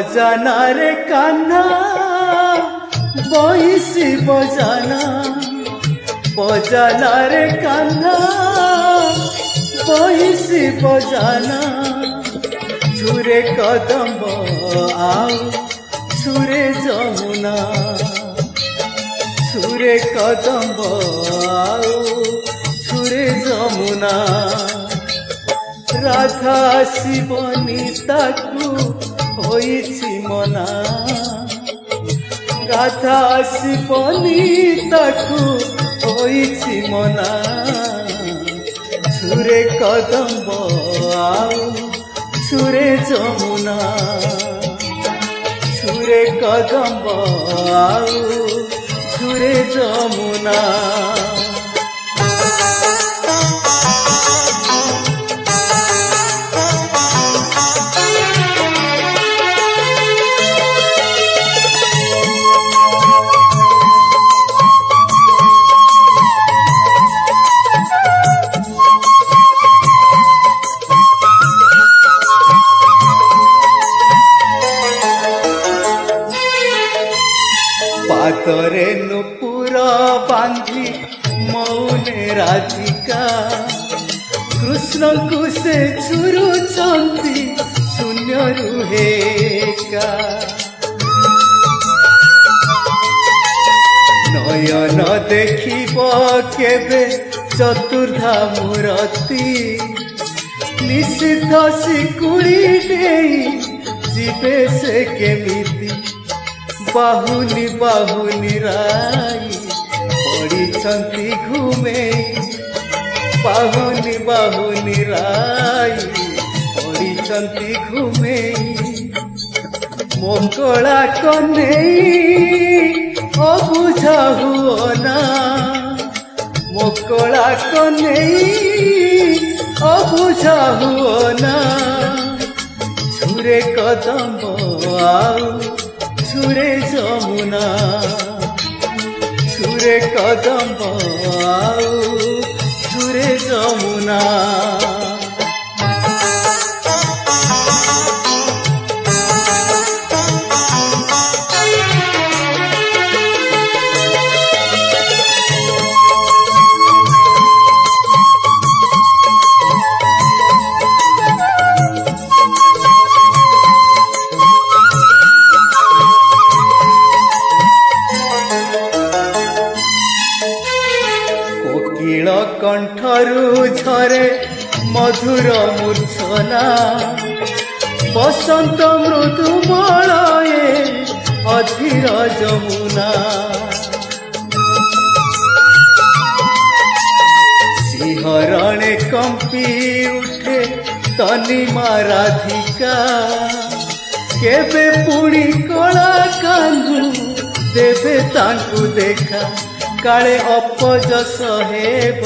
बजाना रे कान्हा बंसी बजाना, बजाना रे कान्हा बंसी बजाना। छुरे कदम्ब आउ छुरे जमुना, छुरे कदम्ब आउ छुरे जमुना। राधा शिवनी ताकू होइछि मना, राधा शिवनी ताकू होइछि मना। छुरे कदम्ब आउ छुरे जमुना, छुरे कदम्ब आउ छुरे जमुना। पातरे नुपुर बांधी मौने राधिका, कृष्ण को से छुरुचंती शून्य रुहेका। नयन देखिब केबे चतुर्धा मूर्ति, निषिद्ध शिकुड़ी देई जीवे से केमिति। बाहुनी बाहुनी राई पड़ीछंती घुमे, बाहुनी बाहुनी राई पड़ीछंती घुमे। मोकला कन्हई अबुझा हुओ ना, मोकला कन्हई अबुझा हुओ ना। छुरे कदम्ब आउ छुरे जमुना, छुरे कदम्ब आउ छुरे जमुना। कोकिल कंठरू झरे मधुर मूर्छना, बसंत मृदु मलये अधीर जमुना। सिंहरणे कंपी उठे तनिमा राधिका, केबे पुणी कला कान्हू देवे तांकू देखा। काले अपजस हेब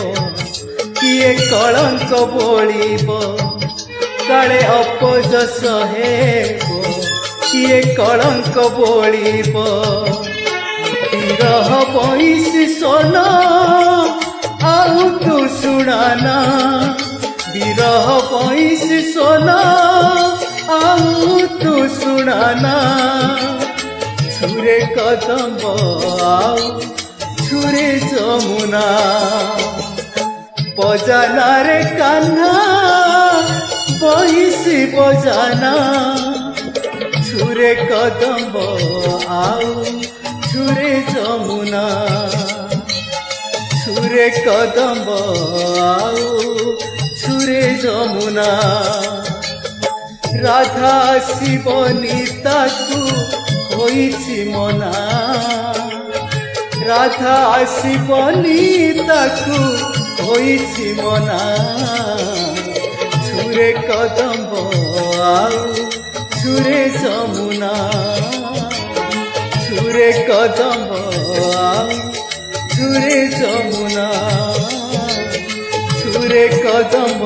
किए कलंक बोलिब, काले अपजस हेब किए कलंक बोलिब। विरह बंसी सोना आउ तू सुनाना, विरह बंसी सोना आउ तू सुनाना। छुरे कदम्ब आउ छुरे जमुना, बजाना रे कान्हा बंसी बजाना। छुरे कदम्ब आउ छुरे जमुना, छुरे कदम्ब आउ छुरे जमुना। राधा शिवनी ताकू होइछि मना, राधा शिवनी ताकू होइछि मना। छुरे कदम्ब आउ छुरे जमुना, छुरे कदम्ब आउ छुरे जमुना, छुरे कदम्ब